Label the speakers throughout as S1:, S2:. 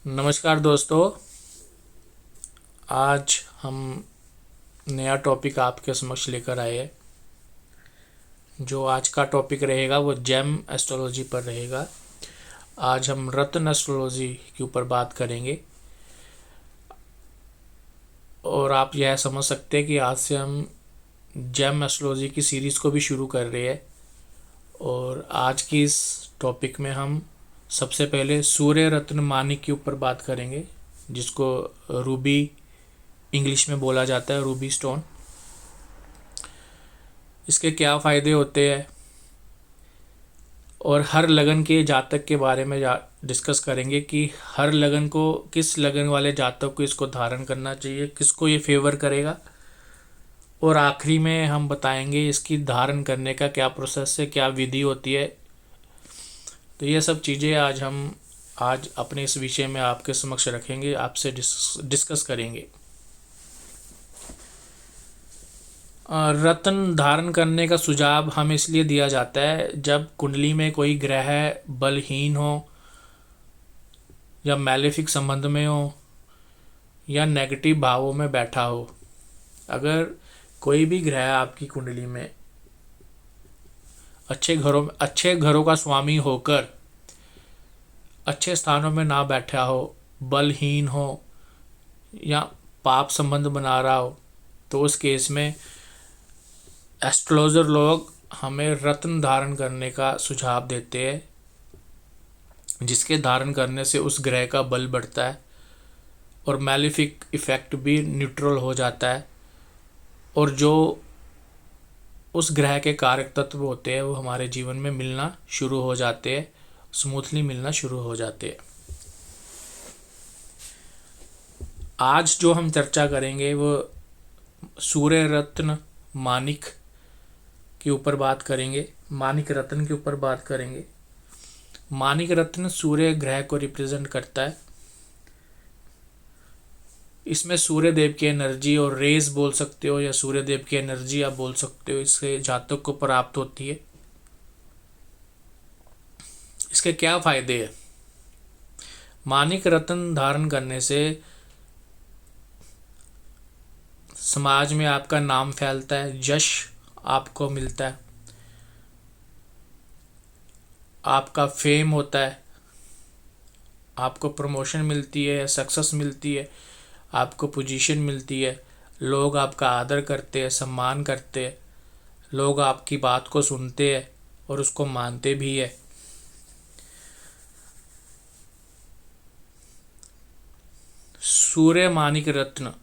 S1: नमस्कार दोस्तों। आज हम नया टॉपिक आपके समक्ष लेकर आए हैं। जो आज का टॉपिक रहेगा वो जेम एस्ट्रोलॉजी पर रहेगा। आज हम रत्न एस्ट्रोलॉजी के ऊपर बात करेंगे और आप यह समझ सकते हैं कि आज से हम जेम एस्ट्रोलॉजी की सीरीज़ को भी शुरू कर रहे हैं। और आज की इस टॉपिक में हम सबसे पहले सूर्य रत्न मानिक के ऊपर बात करेंगे, जिसको रूबी इंग्लिश में बोला जाता है, रूबी स्टोन। इसके क्या फ़ायदे होते हैं और हर लगन के जातक के बारे में डिस्कस करेंगे कि हर लगन को, किस लगन वाले जातक को इसको धारण करना चाहिए, किसको ये फेवर करेगा। और आखिरी में हम बताएंगे इसकी धारण करने का क्या प्रोसेस है, क्या विधि होती है। तो ये सब चीज़ें आज अपने इस विषय में आपके समक्ष रखेंगे, आपसे डिस्कस करेंगे। रत्न धारण करने का सुझाव हमें इसलिए दिया जाता है जब कुंडली में कोई ग्रह बलहीन हो या मैलेफिक संबंध में हो या नेगेटिव भावों में बैठा हो। अगर कोई भी ग्रह आपकी कुंडली में अच्छे घरों का स्वामी होकर अच्छे स्थानों में ना बैठा हो, बलहीन हो या पाप संबंध बना रहा हो, तो उस केस में एस्ट्रोलॉजर लोग हमें रत्न धारण करने का सुझाव देते हैं, जिसके धारण करने से उस ग्रह का बल बढ़ता है और मैलिफिक इफ़ेक्ट भी न्यूट्रल हो जाता है। और जो उस ग्रह के कारक तत्व होते हैं वो हमारे जीवन में मिलना शुरू हो जाते हैं, स्मूथली मिलना शुरू हो जाते हैं। आज जो हम चर्चा करेंगे वो सूर्य रत्न मानिक के ऊपर बात करेंगे, मानिक रत्न के ऊपर बात करेंगे। मानिक रत्न सूर्य ग्रह को रिप्रेजेंट करता है। इसमें सूर्य देव की एनर्जी और रेज बोल सकते हो या सूर्य देव की एनर्जी आप बोल सकते हो, इससे जातक को प्राप्त होती है। इसके क्या फायदे हैं? मानिक रत्न धारण करने से समाज में आपका नाम फैलता है, यश आपको मिलता है, आपका फेम होता है, आपको प्रमोशन मिलती है, सक्सेस मिलती है, आपको पोजीशन मिलती है, लोग आपका आदर करते हैं, सम्मान करते हैं, लोग आपकी बात को सुनते हैं और उसको मानते भी है। सूर्य मानिक रत्न,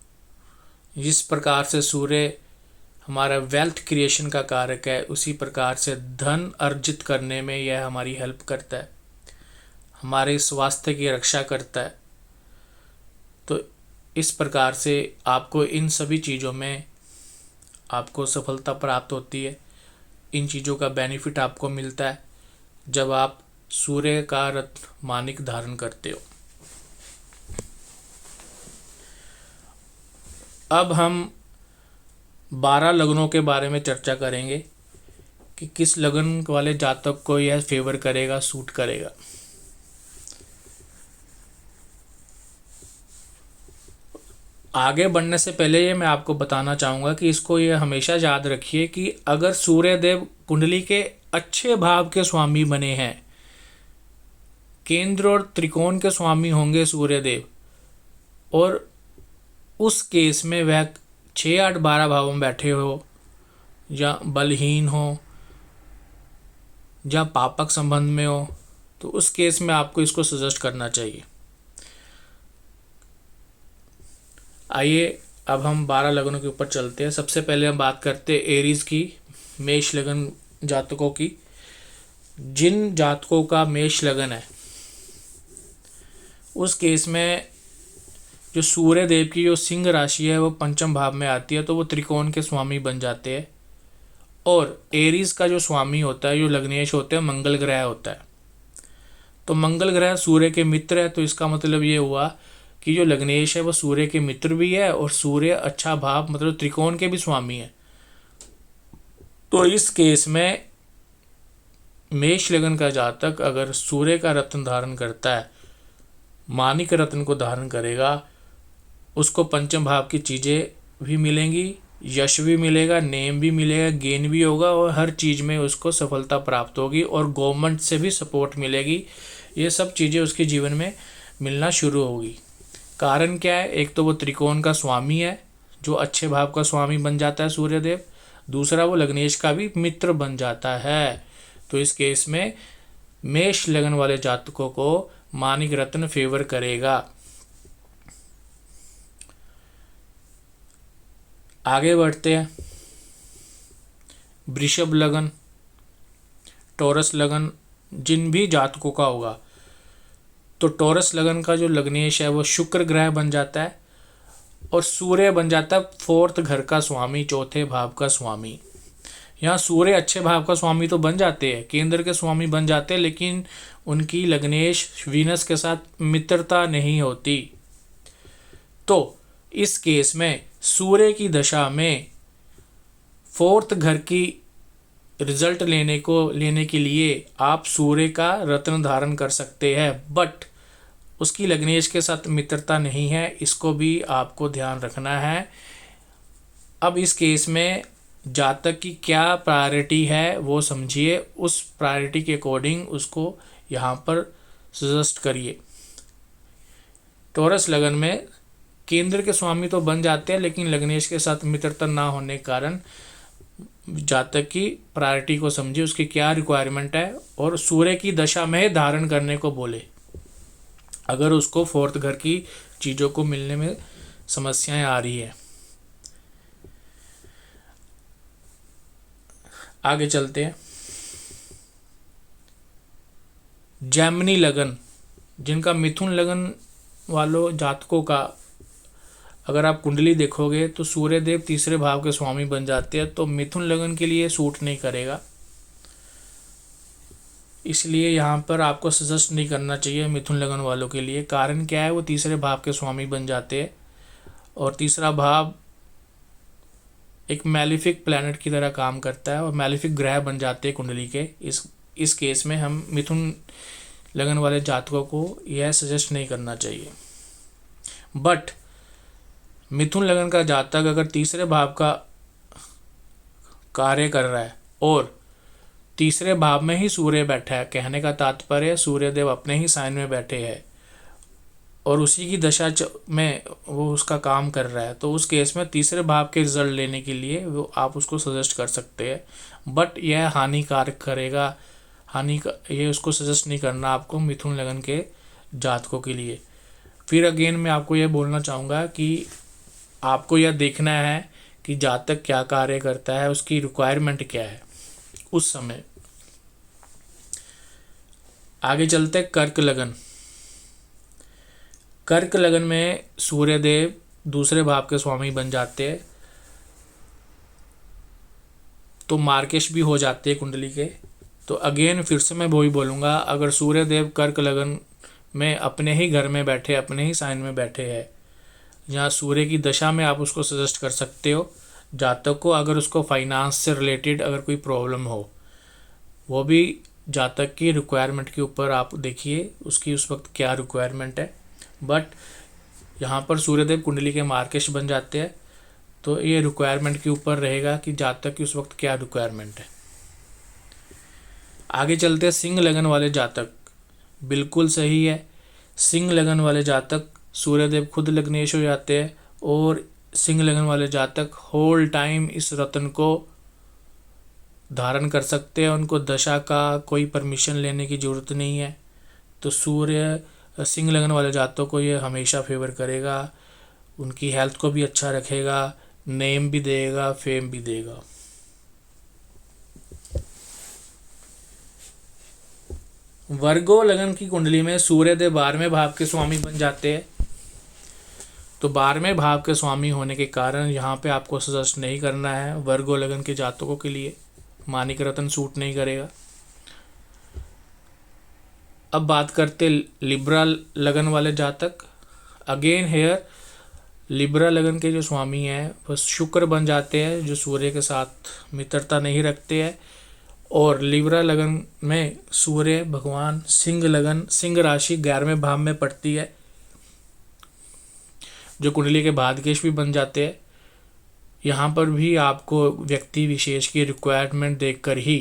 S1: जिस प्रकार से सूर्य हमारा वेल्थ क्रिएशन का कारक है, उसी प्रकार से धन अर्जित करने में यह हमारी हेल्प करता है, हमारे स्वास्थ्य की रक्षा करता है। तो इस प्रकार से आपको इन सभी चीज़ों में आपको सफलता प्राप्त होती है, इन चीज़ों का बेनिफिट आपको मिलता है जब आप सूर्य का रत्न मानिक धारण करते हो। अब हम 12 लगनों के बारे में चर्चा करेंगे कि किस लगन वाले जातक को यह फेवर करेगा, सूट करेगा। आगे बढ़ने से पहले ये मैं आपको बताना चाहूँगा कि इसको ये हमेशा याद रखिए कि अगर सूर्य देव कुंडली के अच्छे भाव के स्वामी बने हैं, केंद्र और त्रिकोण के स्वामी होंगे सूर्य देव, और उस केस में वह 6, 8, 12 भावों में बैठे हो या बलहीन हो या पापक संबंध में हो, तो उस केस में आपको इसको सजेस्ट करना चाहिए। आइए अब हम 12 लगनों के ऊपर चलते हैं। सबसे पहले हम बात करते हैं एरीज की, मेष लगन जातकों की। जिन जातकों का मेष लगन है, उस केस में जो सूर्य देव की जो सिंह राशि है वो पंचम भाव में आती है, तो वो त्रिकोण के स्वामी बन जाते हैं। और एरीज का जो स्वामी होता है, जो लग्नेश होते हैं, मंगल ग्रह होता है। तो मंगल ग्रह सूर्य के मित्र है, तो इसका मतलब ये हुआ कि जो लग्नेश है वो सूर्य के मित्र भी है और सूर्य अच्छा भाव मतलब त्रिकोण के भी स्वामी है। तो इस केस में मेष लगन का जातक अगर सूर्य का रत्न धारण करता है माणिक रत्न को धारण करेगा उसको पंचम भाव की चीज़ें भी मिलेंगी, यश भी मिलेगा, नेम भी मिलेगा, गेन भी होगा और हर चीज़ में उसको सफलता प्राप्त होगी और गवर्नमेंट से भी सपोर्ट मिलेगी। ये सब चीज़ें उसके जीवन में मिलना शुरू होगी। कारण क्या है? एक तो वो त्रिकोण का स्वामी है जो अच्छे भाव का स्वामी बन जाता है सूर्यदेव, दूसरा वो लग्नेश का भी मित्र बन जाता है। तो इस केस में मेष लगन वाले जातकों को माणिक रत्न फेवर करेगा। आगे बढ़ते हैं। वृषभ लगन, टॉरस लगन जिन भी जातकों का होगा, तो टॉरस लगन का जो लग्नेश है वो शुक्र ग्रह बन जाता है और सूर्य बन जाता है फोर्थ घर का स्वामी, चौथे भाव का स्वामी। यहाँ सूर्य अच्छे भाव का स्वामी तो बन जाते हैं, केंद्र के स्वामी बन जाते हैं, लेकिन उनकी लग्नेश वीनस के साथ मित्रता नहीं होती। तो इस केस में सूर्य की दशा में फोर्थ घर की रिजल्ट लेने के लिए आप सूर्य का रत्न धारण कर सकते हैं, बट उसकी लग्नेश के साथ मित्रता नहीं है, इसको भी आपको ध्यान रखना है। अब इस केस में जातक की क्या प्रायोरिटी है वो समझिए, उस प्रायोरिटी के अकॉर्डिंग उसको यहाँ पर सजेस्ट करिए। टॉरस लगन में केंद्र के स्वामी तो बन जाते हैं, लेकिन लग्नेश के साथ मित्रता ना होने के कारण जातक की प्रायोरिटी को समझिए, उसकी क्या रिक्वायरमेंट है और सूर्य की दशा में धारण करने को बोले अगर उसको फोर्थ घर की चीज़ों को मिलने में समस्याएं आ रही है। आगे चलते हैं। जैमिनी लगन, जिनका मिथुन लगन वालों जातकों का अगर आप कुंडली देखोगे तो सूर्यदेव तीसरे भाव के स्वामी बन जाते हैं, तो मिथुन लगन के लिए सूट नहीं करेगा, इसलिए यहाँ पर आपको सजेस्ट नहीं करना चाहिए मिथुन लगन वालों के लिए। कारण क्या है? वो तीसरे भाव के स्वामी बन जाते हैं और तीसरा भाव एक मैलिफिक प्लैनेट की तरह काम करता है और मैलिफिक ग्रह बन जाते हैं कुंडली के। इस केस में हम मिथुन लगन वाले जातकों को यह सजेस्ट नहीं करना चाहिए। बट मिथुन लगन का जातक अगर तीसरे भाव का कार्य कर रहा है और तीसरे भाव में ही सूर्य बैठा है, कहने का तात्पर्य सूर्यदेव अपने ही साइन में बैठे हैं और उसी की दशा में वो उसका काम कर रहा है, तो उस केस में तीसरे भाव के रिजल्ट लेने के लिए वो आप उसको सजेस्ट कर सकते हैं, बट यह हानिकारक करेगा। ये उसको सजेस्ट नहीं करना आपको मिथुन लगन के जातकों के लिए। फिर अगेन मैं आपको यह बोलना चाहूँगा कि आपको यह देखना है कि जातक क्या कार्य करता है, उसकी रिक्वायरमेंट क्या है उस समय। आगे चलते कर्क लगन। कर्क लगन में सूर्यदेव दूसरे भाव के स्वामी बन जाते हैं, तो मार्केश भी हो जाते हैं कुंडली के। तो अगेन फिर से मैं वही बोलूँगा, अगर सूर्यदेव कर्क लगन में अपने ही घर में बैठे, अपने ही साइन में बैठे हैं, यहाँ सूर्य की दशा में आप उसको सजेस्ट कर सकते हो जातक को। अगर उसको फाइनेंस से रिलेटेड अगर कोई प्रॉब्लम हो, वो भी जातक की रिक्वायरमेंट के ऊपर आप देखिए उसकी उस वक्त क्या रिक्वायरमेंट है। बट यहाँ पर सूर्यदेव कुंडली के मार्केश बन जाते हैं, तो ये रिक्वायरमेंट के ऊपर रहेगा कि जातक की उस वक्त क्या रिक्वायरमेंट है। आगे चलते हैं सिंह लगन वाले जातक। बिल्कुल सही है, सिंह लगन वाले जातक सूर्यदेव खुद लग्नेश हो जाते हैं और सिंह लगन वाले जातक होल टाइम इस रत्न को धारण कर सकते हैं, उनको दशा का कोई परमिशन लेने की ज़रूरत नहीं है। तो सूर्य सिंह लगन वाले जातकों को ये हमेशा फेवर करेगा, उनकी हेल्थ को भी अच्छा रखेगा, नेम भी देगा, फेम भी देगा। वर्गो लगन की कुंडली में सूर्यदेव 12वें भाव के स्वामी बन जाते हैं, तो 12वें भाव के स्वामी होने के कारण यहाँ पे आपको सजेस्ट नहीं करना है वर्गो लगन के जातकों के लिए, माणिक रत्न सूट नहीं करेगा। अब बात करते लिब्रा लगन वाले जातक। अगेन हेयर लिब्रा लगन के जो स्वामी हैं वो शुक्र बन जाते हैं, जो सूर्य के साथ मित्रता नहीं रखते हैं और लिब्रा लगन में सूर्य भगवान सिंह राशि 11वें भाव में पड़ती है, जो कुंडली के भाग्येश भी बन जाते हैं। यहाँ पर भी आपको व्यक्ति विशेष की रिक्वायरमेंट देखकर ही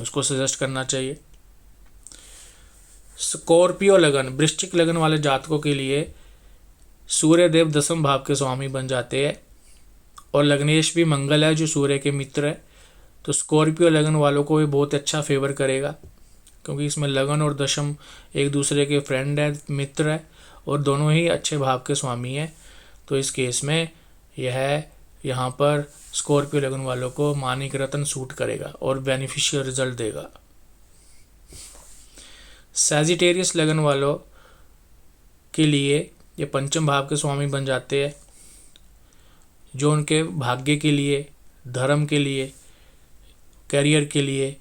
S1: उसको सजेस्ट करना चाहिए। स्कॉर्पियो लगन, वृश्चिक लगन वाले जातकों के लिए सूर्य देव 10वें भाव के स्वामी बन जाते हैं और लग्नेश भी मंगल है जो सूर्य के मित्र है। तो स्कॉर्पियो लगन वालों को भी बहुत अच्छा फेवर करेगा, क्योंकि इसमें लगन और दशम एक दूसरे के फ्रेंड है, मित्र है, और दोनों ही अच्छे भाव के स्वामी हैं। तो इस केस में यह यहाँ पर स्कॉर्पियो लगन वालों को मानिक रत्न सूट करेगा और बेनिफिशियल रिजल्ट देगा। सैजिटेरियस लगन वालों के लिए ये 5वें भाव के स्वामी बन जाते हैं, जो उनके भाग्य के लिए, धर्म के लिए, करियर के लिए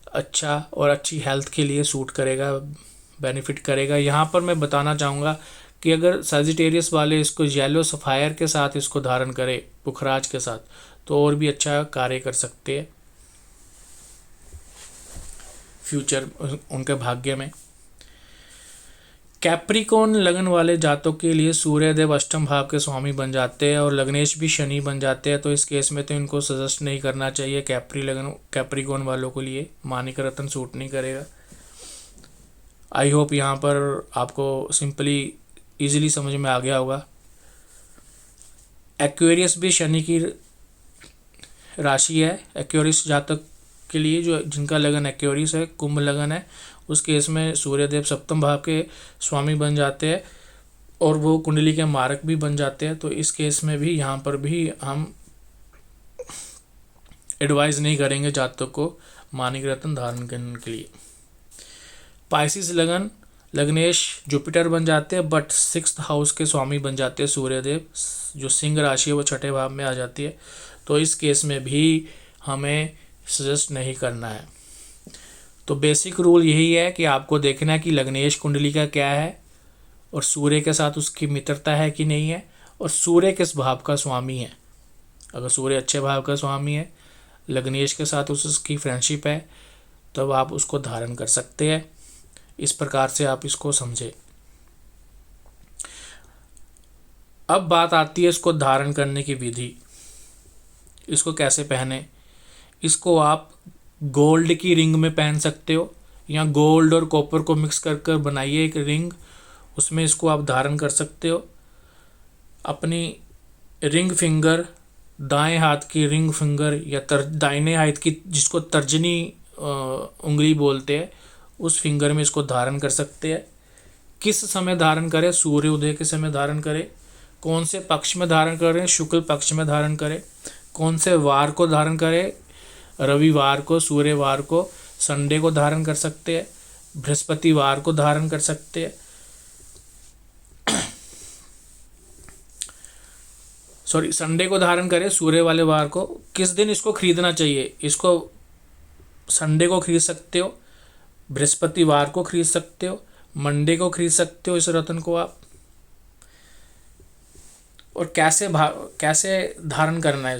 S1: अच्छा और अच्छी हेल्थ के लिए सूट करेगा, बेनिफिट करेगा। यहाँ पर मैं बताना चाहूँगा कि अगर सैजिटेरियस वाले इसको येलो सफ़ायर के साथ इसको धारण करें, पुखराज के साथ, तो और भी अच्छा कार्य कर सकते हैं फ्यूचर उनके भाग्य में। कैप्रिकॉर्न लगन वाले जातकों के लिए सूर्यदेव 8वें भाव के स्वामी बन जाते हैं और लग्नेश भी शनि बन जाते हैं। तो इस केस में तो इनको सजेस्ट नहीं करना चाहिए। कैप्रिकॉर्न वालों के लिए मानिक रत्न सूट नहीं करेगा। आई होप यहाँ पर आपको सिंपली इजीली समझ में आ गया होगा। एक्वेरियस भी शनि की राशि है। एक्वेरियस जातक के लिए जो जिनका लगन एक्वेरियस है, कुंभ लगन है, उस केस में सूर्यदेव 7वें भाव के स्वामी बन जाते हैं और वो कुंडली के मारक भी बन जाते हैं। तो इस केस में भी यहाँ पर भी हम एडवाइस नहीं करेंगे जातक को मानिक रत्न धारण करने के लिए। पाइसिस लगन, लग्नेश जुपिटर बन जाते हैं, बट 6th हाउस के स्वामी बन जाते हैं सूर्यदेव। जो सिंह राशि है वो 6ठे भाव में आ जाती है। तो इस केस में भी हमें सजेस्ट नहीं करना है। तो बेसिक रूल यही है कि आपको देखना है कि लग्नेश कुंडली का क्या है और सूर्य के साथ उसकी मित्रता है कि नहीं है, और सूर्य किस भाव का स्वामी है। अगर सूर्य अच्छे भाव का स्वामी है, लग्नेश के साथ उसकी फ्रेंडशिप है, तब आप उसको धारण कर सकते हैं। इस प्रकार से आप इसको समझे। अब बात आती है इसको धारण करने की विधि। इसको कैसे पहने। इसको आप गोल्ड की रिंग में पहन सकते हो, या गोल्ड और कॉपर को मिक्स कर कर बनाइए एक रिंग, उसमें इसको आप धारण कर सकते हो। अपनी रिंग फिंगर, दाएं हाथ की रिंग फिंगर या दाहिने हाथ की, जिसको तर्जनी उंगली बोलते हैं, उस फिंगर में इसको धारण कर सकते हैं। किस समय धारण करें। सूर्योदय के समय धारण करें। कौन से पक्ष में धारण करें। शुक्ल पक्ष में धारण करें। कौन से वार को धारण करें। रविवार को, सूर्यवार को, संडे को धारण कर सकते हैं, बृहस्पतिवार को धारण कर सकते हैं, संडे को धारण करें, सूर्य वाले वार को। किस दिन इसको खरीदना चाहिए। इसको संडे को खरीद सकते हो, बृहस्पतिवार को खरीद सकते हो, मंडे को खरीद सकते हो इस रत्न को आप। और कैसे धारण करना है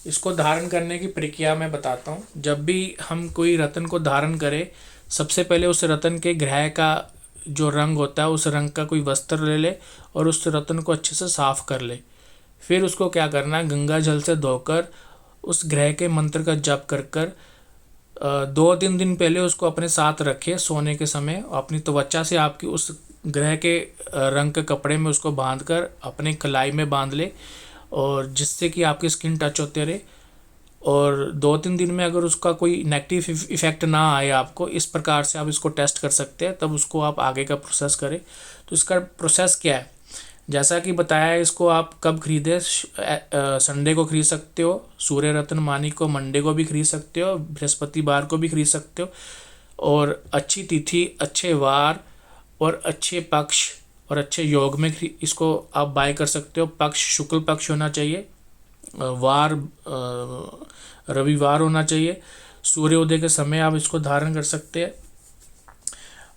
S1: इसको धारण करने की प्रक्रिया मैं बताता हूँ। जब भी हम कोई रत्न को धारण करें, सबसे पहले उस रत्न के ग्रह का जो रंग होता है, उस रंग का कोई वस्त्र ले ले और उस रत्न को अच्छे से साफ कर ले। फिर उसको क्या करना है, गंगा जल से धोकर उस ग्रह के मंत्र का जप कर कर 2-3 दिन पहले उसको अपने साथ रखे सोने के समय। अपनी त्वचा से आपकी उस ग्रह के रंग के कपड़े में उसको बांध कर अपने कलाई में बांध ले, और जिससे कि आपकी स्किन टच होते रहे। और 2-3 दिन में अगर उसका कोई नेगेटिव इफेक्ट ना आए आपको, इस प्रकार से आप इसको टेस्ट कर सकते हैं, तब उसको आप आगे का प्रोसेस करें। तो इसका प्रोसेस क्या है, जैसा कि बताया है, इसको आप कब खरीदें। संडे को खरीद सकते हो सूर्य रत्न मानिक को, मंडे को भी खरीद सकते हो, बृहस्पतिवार को भी खरीद सकते हो। और अच्छी तिथि, अच्छे वार और अच्छे पक्ष और अच्छे योग में इसको आप बाय कर सकते हो। पक्ष शुक्ल पक्ष होना चाहिए, वार रविवार होना चाहिए, सूर्योदय के समय आप इसको धारण कर सकते हैं।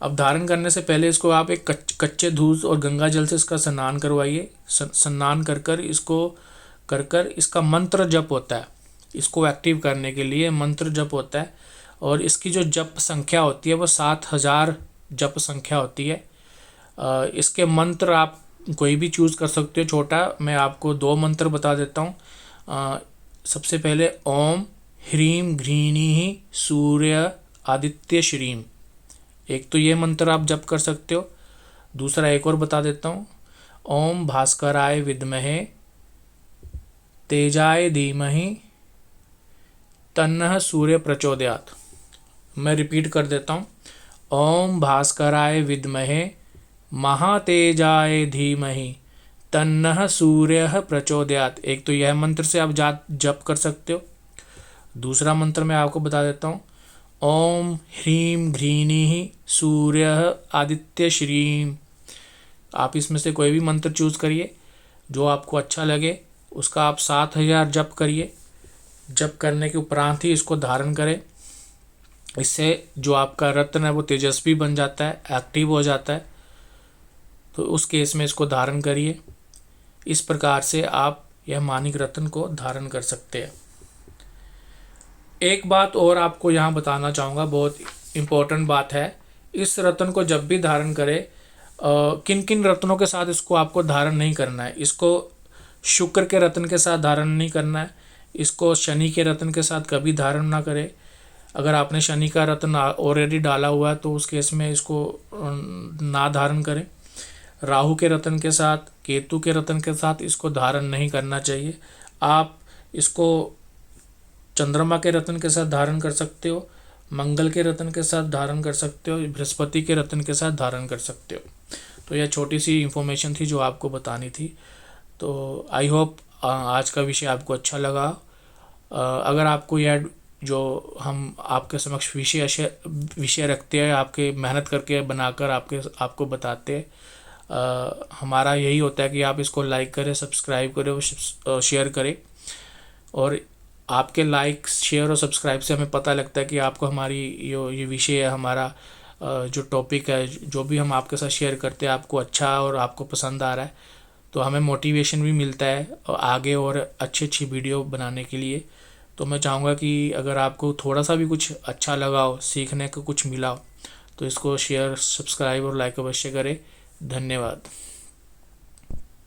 S1: अब धारण करने से पहले इसको आप एक कच्चे दूध और गंगा जल से इसका स्नान करवाइए। स्नान कर कर इसका मंत्र जप होता है। इसको एक्टिव करने के लिए मंत्र जप होता है, और इसकी जो जप संख्या होती है वो 7000 जप संख्या होती है। इसके मंत्र आप कोई भी चूज़ कर सकते हो छोटा। मैं आपको 2 मंत्र बता देता हूँ। सबसे पहले ओम ह्रीम घ्रीणी सूर्य आदित्य श्रीम, एक तो ये मंत्र आप जप कर सकते हो। दूसरा एक और बता देता हूँ, ओम भास्कराय विद्महे तेजाय धीमहि तन्नः सूर्य प्रचोदयात्। मैं रिपीट कर देता हूँ, ओम भास्कराय विद्महे महातेजाय धीमहि तन्नः सूर्य प्रचोदयात्। एक तो यह मंत्र से आप जप कर सकते हो। दूसरा मंत्र मैं आपको बता देता हूँ, ओम ह्रीम घ्रीणी सूर्य आदित्य श्रीम। आप इसमें से कोई भी मंत्र चूज़ करिए जो आपको अच्छा लगे, उसका आप 7000 जप करिए। जप करने के उपरांत ही इसको धारण करें। इससे जो आपका रत्न है वो तेजस्वी बन जाता है, एक्टिव हो जाता है। तो उस केस में इसको धारण करिए। इस प्रकार से आप यह माणिक रत्न को धारण कर सकते हैं। एक बात और आपको यहाँ बताना चाहूँगा, बहुत इम्पोर्टेंट बात है। इस रत्न को जब भी धारण करें, किन किन रत्नों के साथ इसको आपको धारण नहीं करना है। इसको शुक्र के रत्न के साथ धारण नहीं करना है। इसको शनि के रत्न के साथ कभी धारण ना करें। अगर आपने शनि का रत्न ऑलरेडी डाला हुआ है तो उस केस में इसको ना धारण करें। राहु के रत्न के साथ, केतु के रत्न के साथ इसको धारण नहीं करना चाहिए। आप इसको चंद्रमा के रत्न के साथ धारण कर सकते हो, मंगल के रत्न के साथ धारण कर सकते हो, बृहस्पति के रत्न के साथ धारण कर सकते हो। तो यह छोटी सी इन्फॉर्मेशन थी जो आपको बतानी थी। तो आई होप आज का विषय आपको अच्छा लगा। अगर आपको यह जो हम आपके समक्ष विषय रखते हैं, आपके मेहनत करके बनाकर आपको बताते हैं, हमारा यही होता है कि आप इसको लाइक करें, सब्सक्राइब करें और शेयर करें। और आपके लाइक, शेयर और सब्सक्राइब से हमें पता लगता है कि आपको हमारी ये विषय है, हमारा जो टॉपिक है, जो भी हम आपके साथ शेयर करते हैं, आपको अच्छा और आपको पसंद आ रहा है। तो हमें मोटिवेशन भी मिलता है और आगे और अच्छी वीडियो बनाने के लिए। तो मैं चाहूँगा कि अगर आपको थोड़ा सा भी कुछ अच्छा लगा हो, सीखने को कुछ मिला हो, तो इसको शेयर, सब्सक्राइब और लाइक अवश्य करें। धन्यवाद।